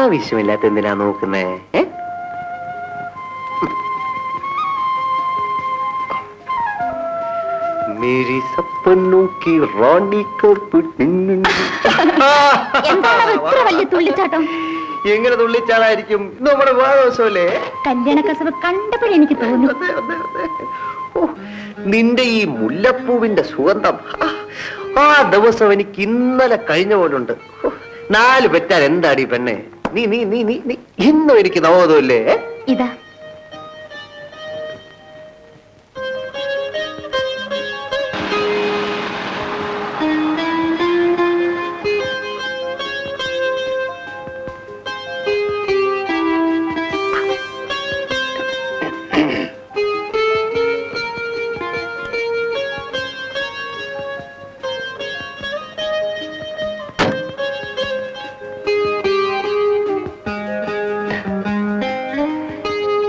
ആവശ്യമില്ലാത്ത എന്തിനാ നോക്കുന്നേ? മേരി സപ്പനോ കി റാണി എങ്ങനെ തുള്ളിച്ചാടായിരിക്കും? നമ്മുടെ വിവാഹോത്സവല്ലേ? കല്യാണ കസവ് കണ്ടപ്പോഴേ എനിക്ക് തോന്നി. നിന്റെ ഈ മുല്ലപ്പൂവിന്റെ സുഗന്ധം ആ ദിവസം എനിക്ക് ഇന്നലെ കഴിഞ്ഞ പോലുണ്ട്. 4 പെറ്റാൽ എന്താടി പെണ്ണെ? നീ നീ നീ നീ നീ ഇന്നും എനിക്ക് നവോദല്ലേ? ഇതാ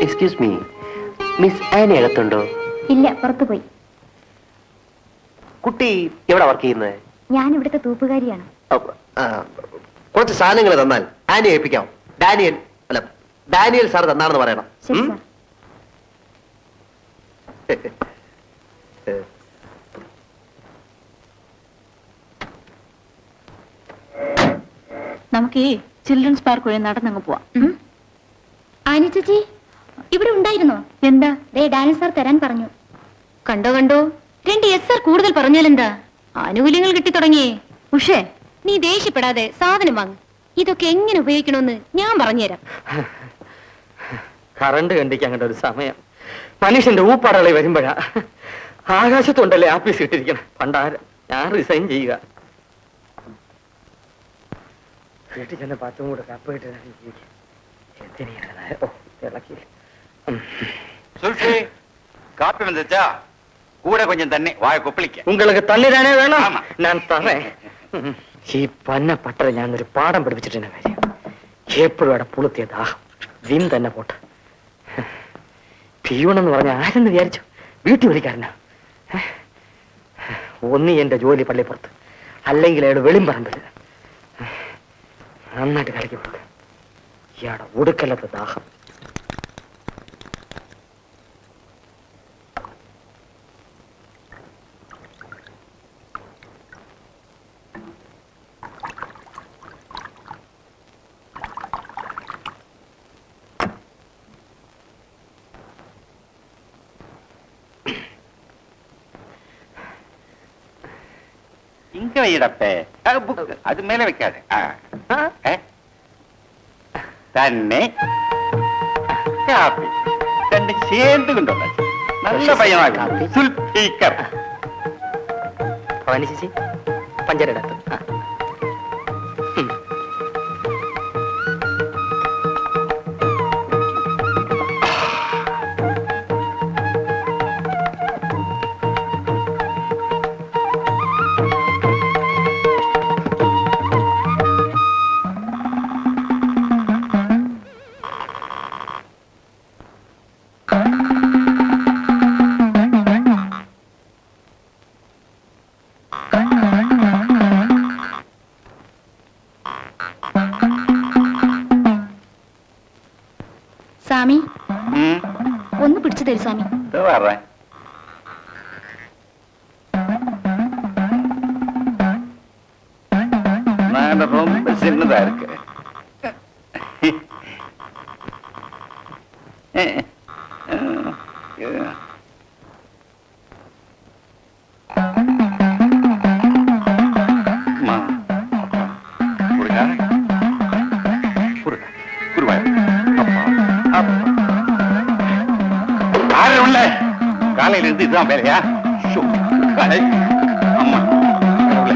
എക്സ്ക്യൂസ് മീ, മിസ് ആനി അകത്തുണ്ടോ? ഇല്ല, പുറത്തുപോയി. കുട്ടി എവിടെ വർക്ക് ചെയ്യുന്നത്? ഞാൻ ഇവിടുത്തെ തൂപ്പുകാരിയാണ്. കുറച്ച് സാധനങ്ങൾ തന്നാൽ ആനി ഏൽപ്പിക്കാം. ഡാനിയൽ സാർ തന്നാണെന്ന് പറയണം. ശരി സാർ. നമുക്ക് ഈ ചിൽഡ്രൻസ് പാർക്ക് വഴി നടന്നങ്ങ് പോവാം. ആനി ചേച്ചി ഇവിടെ ഉണ്ടായിരുന്നോ? എന്താ? ഡാനിയൽ സാർ തരാൻ പറഞ്ഞു. കണ്ടോ 2 SR കൂടുതൽ പറഞ്ഞാലെന്താ? ആനുകൂല്യങ്ങൾ കിട്ടി തുടങ്ങിയേ. ഉഷേ, നീ ദേഷ്യപ്പെടാതെ സാധനം വാങ്ങും. ഇതൊക്കെ എങ്ങനെ ഉപയോഗിക്കണമെന്ന് ഞാൻ പറഞ്ഞുതരാം. കറണ്ട് കണ്ടിക്കാൻ ഒരു സമയം മനുഷ്യന്റെ ഊപ്പാടളി വരുമ്പോഴാ. ആകാശത്തുണ്ടല്ലേ ആപ്പീസ് ഇട്ടിരിക്കണം. പണ്ടാരം ഞാൻ റിസൈൻ ചെയ്യുക. വീട്ടിൽ ചെന്ന് 10 കൂടെ കപ്പിട്ട് ഇളക്കി. காப்பி வந்துச்சா? கூட கொஞ்சம் தண்ணி வாய கொப்பளிக்க. உங்களுக்கு தண்ணி தானே வேணும்? நான் தரேன். ഈ പന്ന പട്ടറ ഞാനൊരു പാഠം പഠിപ്പിച്ചിട്ടുണ്ട്. കാര്യം എപ്പോഴും അവിടെ പുളുത്തിയ ദാഹം വിൻ തന്നെ പോട്ടെ. പിയൂണെന്ന് പറഞ്ഞ ആരെന്ന് വിചാരിച്ചു? വീട്ടു ജോലിക്കാരനാ. ഒന്നി എന്റെ ജോലി പള്ളിപ്പുറത്ത്, അല്ലെങ്കിൽ അയാൾ വെളിമ്പറമ്പിൽ. നന്നായിട്ട് കളിക്ക് പോട്ടെ. ഇയാടെ ഒടുക്കലത്തെ ദാഹം. இங்க வைடப்பே. அது மேல வைக்காது. தண்ணி காப்பி 2 சேர்ந்து கொண்டு வந்தாச்சு. நல்ல பையனாக சுல்பீக்கர். ഭവാനി ചേച്ചി പഞ്ചരടത്ത്. சாமி, ஒன்னு பிடிச்சு தரு சாமி. வர்றேன். நான் ரொம்ப சின்னதா இருக்கு. காலையில இருந்து இதுதான் வேலையா? ஷோ. ஐ, அம்மா கடவுளே.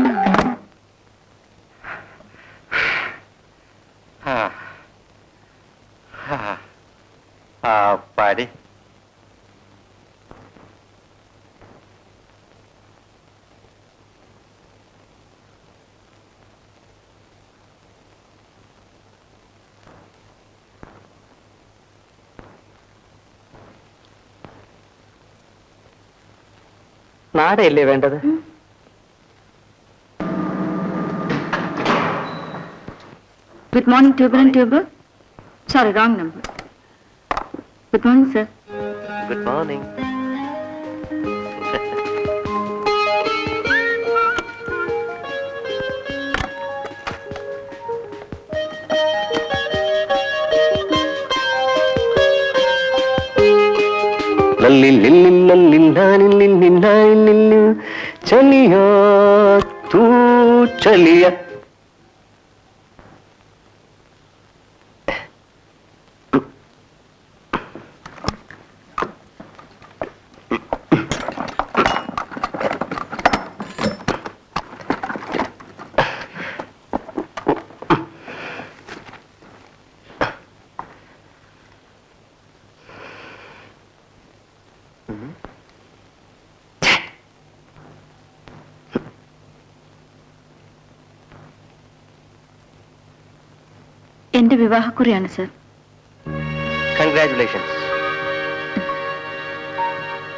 அப்பாடி. നാടയല്ലേ വേണ്ടത്? Good morning, Tuber and Tuber. Sorry, wrong number. Good morning, sir. Good morning. ചലിയാ തൂ ചലിയ. എന്റെ വിവാഹക്കുറിയാണ് സർ. കൺഗ്രാറ്റുലേഷൻസ്.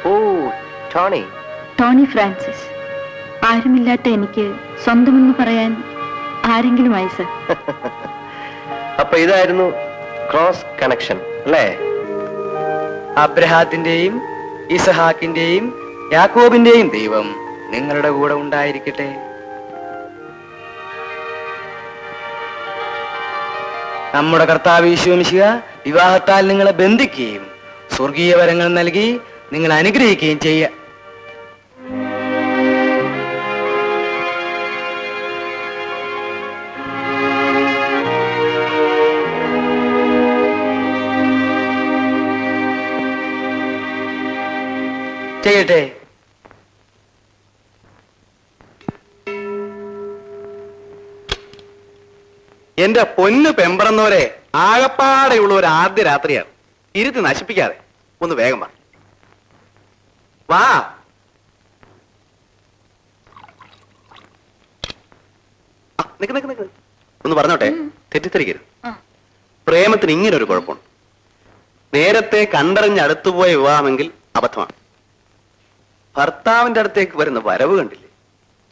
ഓ, ടോണി. Tony Francis. ആരുമില്ലാത്ത എനിക്ക് സ്വന്തമെന്ന് പറയാൻ ആരെങ്കിലുമായി സർ. അപ്പൊ ഇതായിരുന്നു ക്രോസ് കണക്ഷൻ അല്ലേ? അബ്രഹാത്തിന്റെയും ഇസഹാക്കിന്റെയും യാക്കോബിന്റെയും ദൈവം നിങ്ങളുടെ കൂടെ ഉണ്ടായിരിക്കട്ടെ. നമ്മുടെ കർത്താവ് യേശു മിശിഹ വിവാഹത്താൽ നിങ്ങളെ ബന്ധിക്കുകയും സ്വർഗീയ വരങ്ങൾ നൽകി നിങ്ങളെ അനുഗ്രഹിക്കുകയും ചെയ്യുക. ചെയ്യട്ടെ. എന്റെ പൊന്ന് പെമ്പറന്നോരെ, ആകപ്പാടെയുള്ള ഒരു ആദ്യ രാത്രിയാണ്. ഇരുത്തി നശിപ്പിക്കാതെ ഒന്ന് വേഗം വാ. വാ. നിക്ക് നിക്ക് നിക്ക്. ഒന്ന് പറഞ്ഞോട്ടെ, തെറ്റിദ്ധരിക്കരുത്. പ്രേമത്തിന് ഇങ്ങനെ ഒരു കുഴപ്പമുണ്ട്. നേരത്തെ കണ്ടറിഞ്ഞ് അടുത്തുപോയ വിവാഹമെങ്കിൽ അബദ്ധമാണ്. ഭർത്താവിന്റെ അടുത്തേക്ക് വരുന്ന വരവ് കണ്ടില്ലേ?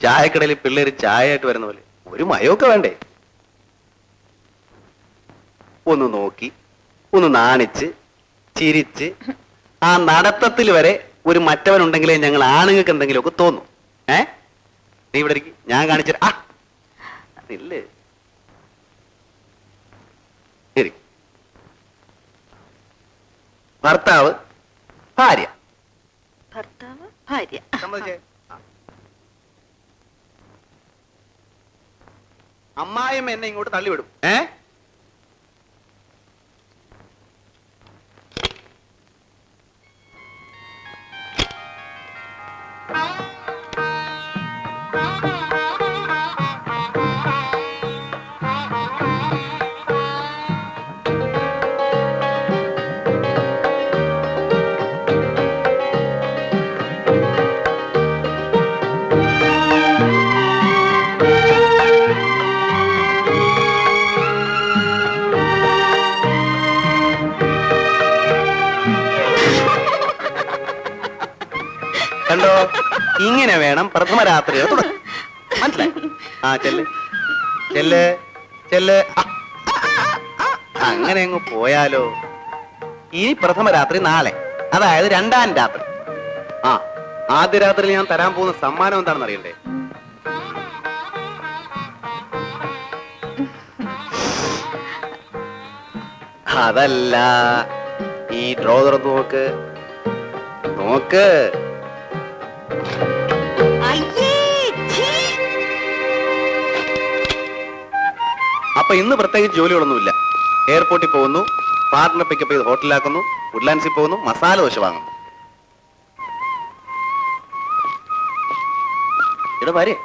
ചായക്കടയിൽ പിള്ളേര് ചായയായിട്ട് വരുന്ന പോലെ ഒരു മയമൊക്കെ വേണ്ടേ? ഒന്ന് നോക്കി, ഒന്ന് നാണിച്ച്, ചിരിച്ച്, ആ നടത്തത്തിൽ വരെ ഒരു മറ്റവനുണ്ടെങ്കിലേ ഞങ്ങൾ ആണുങ്ങൾക്ക് എന്തെങ്കിലുമൊക്കെ തോന്നും. നീ ഇവിടെ ഇരിക്ക്, ഞാൻ കാണിച്ചു. ആ ഇല്ലേ, ഭർത്താവ് ഭാര്യ. ഭർത്താവ് ഭാര്യ. സമ്മതിച്ചേ? അമ്മായിയമ്മ എന്നെ ഇങ്ങോട്ട് തള്ളിവിടും. കണ്ടോ, ഇങ്ങനെ വേണം പ്രഥമ രാത്രി തുടങ്ങാൻ. മനസ്സിലായി? ആ ചെല്ല് ചെല്ല് ചെല്ല്. അങ്ങനെ അങ്ങ് പോയാലോ? ഇനി പ്രഥമ രാത്രി നാളെ, അതായത് രണ്ടാം രാത്രി. ആ ആദ്യ രാത്രി ഞാൻ തരാൻ പോകുന്ന സമ്മാനം എന്താണെന്ന് അറിയണ്ടേ? അതല്ല, ഈ ഡ്രോ തുറന്ന് നോക്ക് നോക്ക്. അപ്പൊ ഇന്ന് പ്രത്യേകിച്ച് ജോലികളൊന്നുമില്ല. എയർപോർട്ടിൽ പോകുന്നു, പാർട്ട്ണർ പിക്കപ്പ് ചെയ്ത് ഹോട്ടലിലാക്കുന്നു, വുഡ്ലാൻഡ്സിൽ പോകുന്നു, മസാല ദോശ വാങ്ങുന്നു. കുട്ടിയുടെ ഭാര്യ.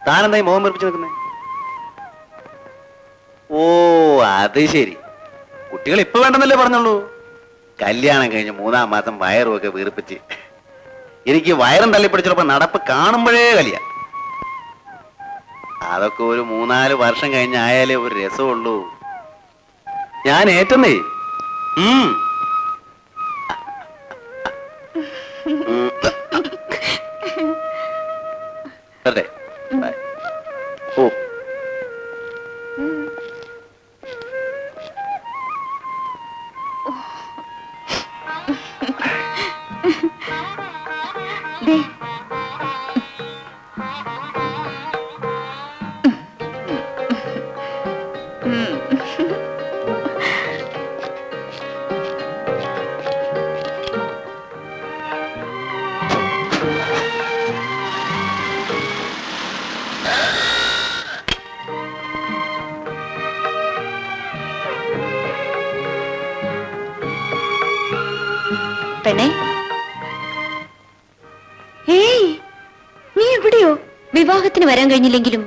താനെന്തായി മോഹം വെറുപ്പിച്ച് നിൽക്കുന്നേ? ഓ അത് ശരി, കുട്ടികൾ ഇപ്പൊ വേണ്ടെന്നല്ലേ പറഞ്ഞുള്ളൂ. കല്യാണം കഴിഞ്ഞ് 3-ാം മാസം വയറും ഒക്കെ വീർപ്പിച്ച് എനിക്ക് വയറും തള്ളിപ്പിടിച്ചപ്പോ നടപ്പ് കാണുമ്പോഴേ കലിയ. അതൊക്കെ ഒരു 3-4 വർഷം കഴിഞ്ഞായാലേ ഒരു രസമുള്ളൂ. ഞാൻ ഏറ്റന്നേ. അതെ ഓ പെണ്ണേ, ഏയ് നീ എവിടെയോ? വിവാഹത്തിന് വരാൻ കഴിഞ്ഞില്ലെങ്കിലും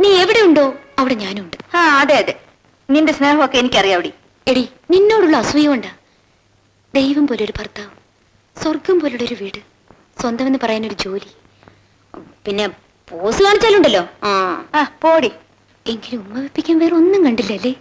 നീ എവിടെയുണ്ടോ അവിടെ ഞാനുണ്ട്. ആ അതെ അതെ, നിന്റെ സ്നേഹമൊക്കെ എനിക്കറിയാവടി. എടി, നിന്നോടുള്ള അസൂയ കൊണ്ടാ. ദൈവം പോലൊരു ഭർത്താവ്, സ്വർഗം പോലുള്ളൊരു വീട്, സ്വന്തമെന്ന് പറയാനൊരു ജോലി, പിന്നെ പോസ് കാണിച്ചാലുണ്ടല്ലോ. പോടി. എങ്കിലും ഉമ്മ വെപ്പിക്കാൻ വേറെ ഒന്നും കണ്ടില്ലല്ലേ?